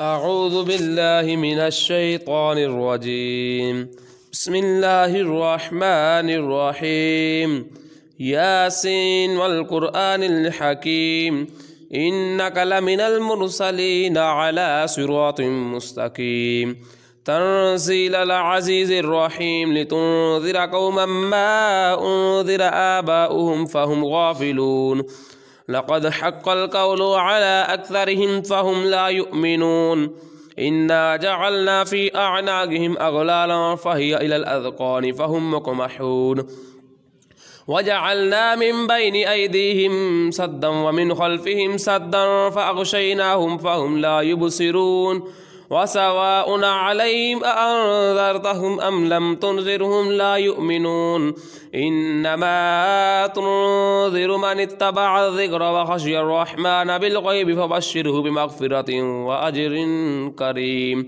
أعوذ بالله من الشيطان الرجيم. بسم الله الرحمن الرحيم. ياسين والقرآن الحكيم إنك لمن المرسلين على صراط مستقيم تنزيل العزيز الرحيم لتنذر قوما ما أنذر آباؤهم فهم غافلون لقد حق القول على أكثرهم فهم لا يؤمنون إنا جعلنا في أعناقهم أغلالا فهي إلى الأذقان فهم مقمحون وجعلنا من بين أيديهم سدا ومن خلفهم سدا فأغشيناهم فهم لا يبصرون وسواء عليهم أأنذرتهم أم لم تنذرهم لا يؤمنون إنما تنذر من اتبع الذكر وخشي الرحمن بالغيب فبشره بمغفرة وأجر كريم.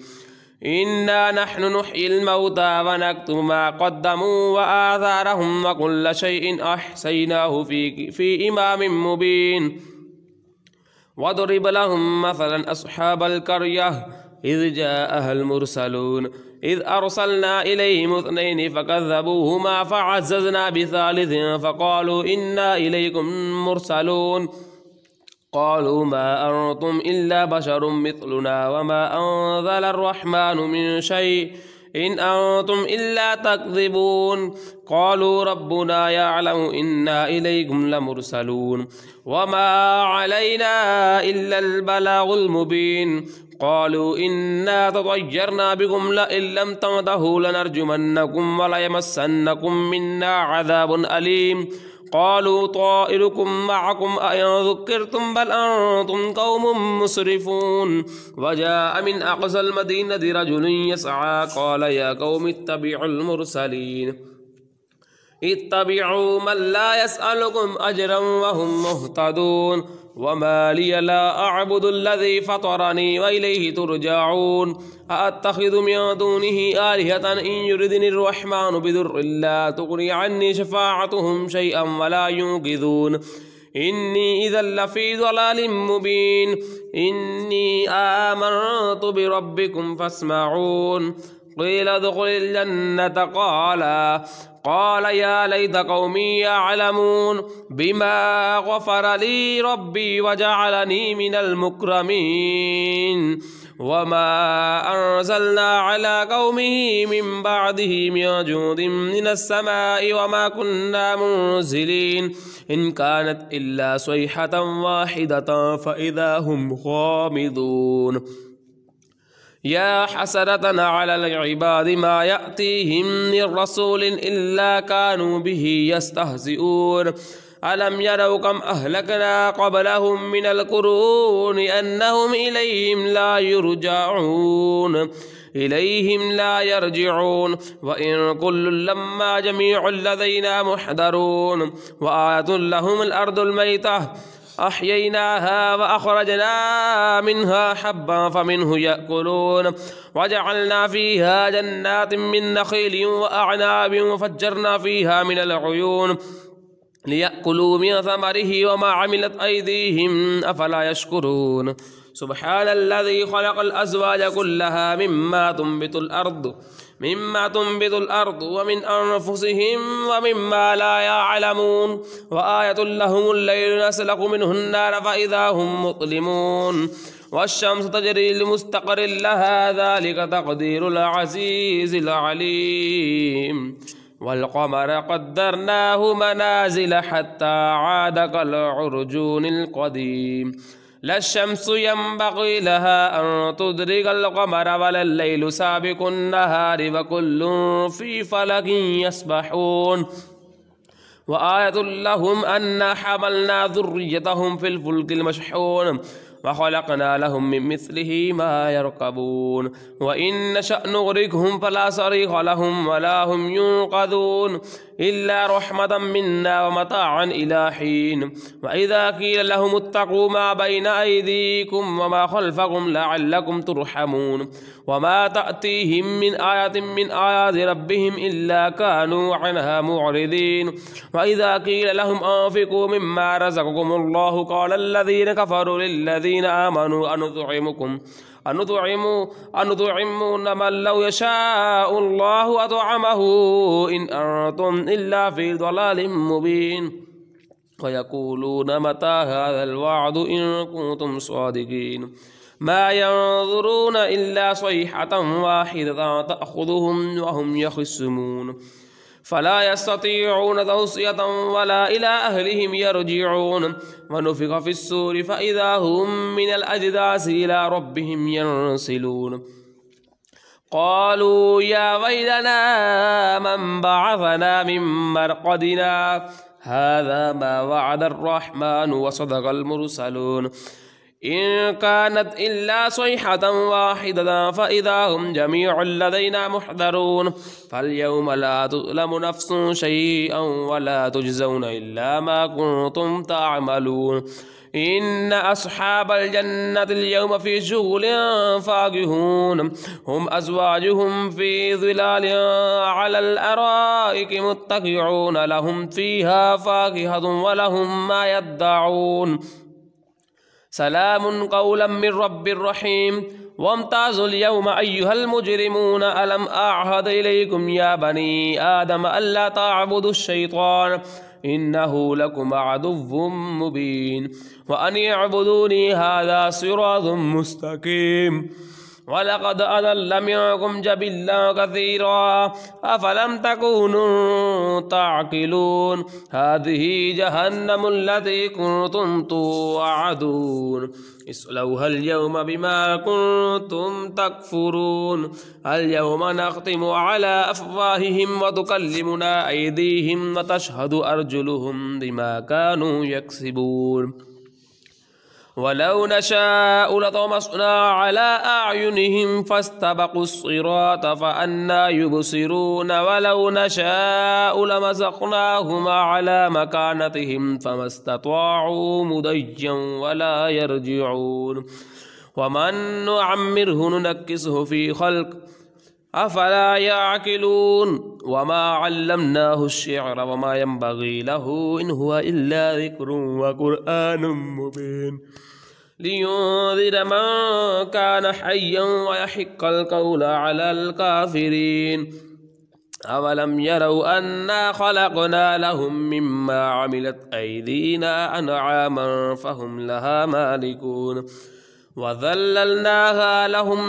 إنا نحن نحيي الموتى ونكتب ما قدموا وآثارهم وكل شيء أحصيناه في إمام مبين. واضرب لهم مثلا أصحاب القرية إذ جاءها المرسلون إذ أرسلنا إليهم اثنين فكذبوهما فعززنا بثالث فقالوا إنا إليكم مرسلون قالوا ما أنتم إلا بشر مثلنا وما أنزل الرحمن من شيء إن أنتم إلا تكذبون قالوا ربنا يعلم إنا إليكم لمرسلون وما علينا إلا البلاغ المبين قالوا إنا تطيرنا بكم لئن لم تنتهوا لنرجمنكم وليمسنكم منا عذاب أليم قالوا طائركم معكم أئن ذكرتم بل أنتم قوم مسرفون وجاء من أقصى المدينة رجل يسعى قال يا قوم اتبعوا المرسلين اتبعوا من لا يسألكم أجرا وهم مهتدون وما لي لا أعبد الذي فطرني وإليه ترجعون أأتخذ من دونه آلهة إن يردني الرحمن بضر لا تغني عني شفاعتهم شيئا ولا ينقذون إني إذا لفي ضلال مبين إني آمنت بربكم فاسمعون قيل ادخل الجنة قال يا ليت قومي يعلمون بما غفر لي ربي وجعلني من المكرمين وما أنزلنا على قومه من بعده من جود من السماء وما كنا منزلين إن كانت إلا صيحة واحدة فإذا هم خامدون يا حسرة على العباد ما يأتيهم من رسول إلا كانوا به يستهزئون ألم يروا كم أهلكنا قبلهم من القرون أنهم إليهم لا يرجعون وإن كل لما جميع لدينا محضرون وآية لهم الأرض الميتة أحييناها وأخرجنا منها حبا فمنه يأكلون وجعلنا فيها جنات من نخيل وأعناب وفجرنا فيها من العيون ليأكلوا من ثمره وما عملت أيديهم أفلا يشكرون سبحان الذي خلق الأزواج كلها مما تنبت الأرض ومن أنفسهم ومما لا يعلمون وآية لهم الليل نسلخ منه النار فإذا هم مظلمون والشمس تجري لمستقر لها ذلك تقدير العزيز العليم والقمر قدرناه منازل حتى عاد كالعرجون القديم لا الشمس ينبغي لها أن تدرك القمر ولا الليل سابق النهار وكل في فلك يسبحون وآية لهم أنا حملنا ذريتهم في الفلك المشحون وخلقنا لهم من مثله ما يركبون وإن نشأ نغرقهم فلا صريخ لهم ولا هم ينقذون إلا رحمة منا ومتاعا إلى حين وإذا قيل لهم اتقوا ما بين أيديكم وما خلفكم لعلكم ترحمون وما تأتيهم من آية من آيات ربهم إلا كانوا عنها معرضين وإذا قيل لهم أنفقوا مما رزقكم الله قال الذين كفروا للذين آمنوا أنطعمون من لو يشاء الله أطعمه إن أنتم إلا في ضلال مبين ويقولون متى هذا الوعد إن كنتم صادقين ما ينظرون إلا صيحة واحدة تأخذهم وهم يخصمون فلا يستطيعون توصية ولا إلى أهلهم يرجعون ونفخ في الصور فإذا هم من الأجداث إلى ربهم ينسلون قالوا يا ويلنا من بعثنا من مرقدنا هذا ما وعد الرحمن وصدق المرسلون إن كانت إلا صيحة واحدة فإذا هم جميع لدينا محضرون فاليوم لا تظلم نفس شيئا ولا تجزون إلا ما كنتم تعملون إن أصحاب الجنة اليوم في شغل فاكهون هم أزواجهم في ظلال على الأرائك متكئون لهم فيها فاكهة ولهم ما يدعون سلام قولا من رب رحيم وامتازوا اليوم أيها المجرمون ألم أعهد إليكم يا بني آدم ألا تعبدوا الشيطان إنه لكم عدو مبين وأن اعبدوني هذا صراط مستقيم ولقد أضل منكم جبلا كثيرا أفلم تكونوا تعقلون هذه جهنم التي كنتم توعدون اصلوها اليوم بما كنتم تكفرون اليوم نختم على أفواههم وتكلمنا أيديهم وتشهد أرجلهم بما كانوا يكسبون ولو نشاء لطمسنا على أعينهم فاستبقوا الصراط فأنى يبصرون ولو نشاء لمسخناهم على مكانتهم فما استطاعوا مضيا ولا يرجعون ومن نعمره ننكسه في خلق أفلا يعقلون وما علمناه الشعر وما ينبغي له إن هو إلا ذكر وقرآن مبين لينذر من كان حيا ويحق القول على الكافرين أولم يروا أنا خلقنا لهم مما عملت أيدينا أنعاما فهم لها مالكون وذللناها لهم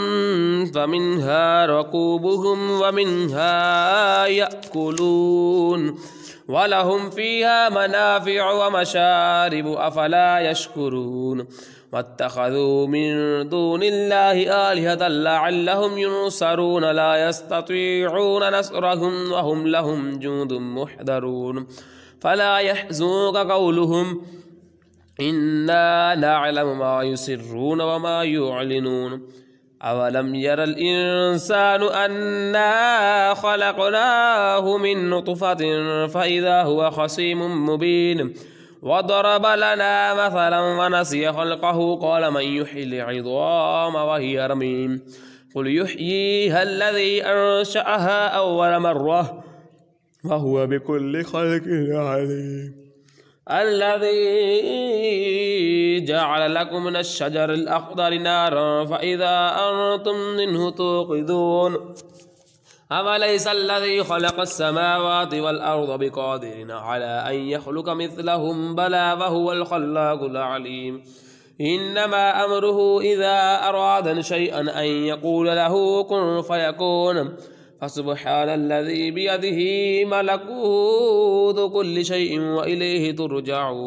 فمنها ركوبهم ومنها يأكلون ولهم فيها منافع ومشارب أفلا يشكرون واتخذوا من دون الله آلهة لعلهم ينصرون لا يستطيعون نصرهم وهم لهم جند محضرون فلا يحزنك قولهم إنا نعلم ما يسرون وما يعلنون أولم ير الإنسان أنا خلقناه من نطفة فإذا هو خصيم مبين وضرب لنا مثلا ونسي خلقه قال من يحيي العظام وهي رميم قل يحييها الذي أنشأها أول مرة وهو بكل خلق عليم الذي جعل لكم من الشجر الأخضر نارا فإذا أنتم منه توقدون أوليس الذي خلق السماوات والأرض بقادر على أن يخلق مثلهم بلى وهو الخلاق العليم إنما أمره إذا أراد شيئا أن يقول له كن فيكون فسبحان الذي بيده ملكوت كل شيء وإليه ترجعون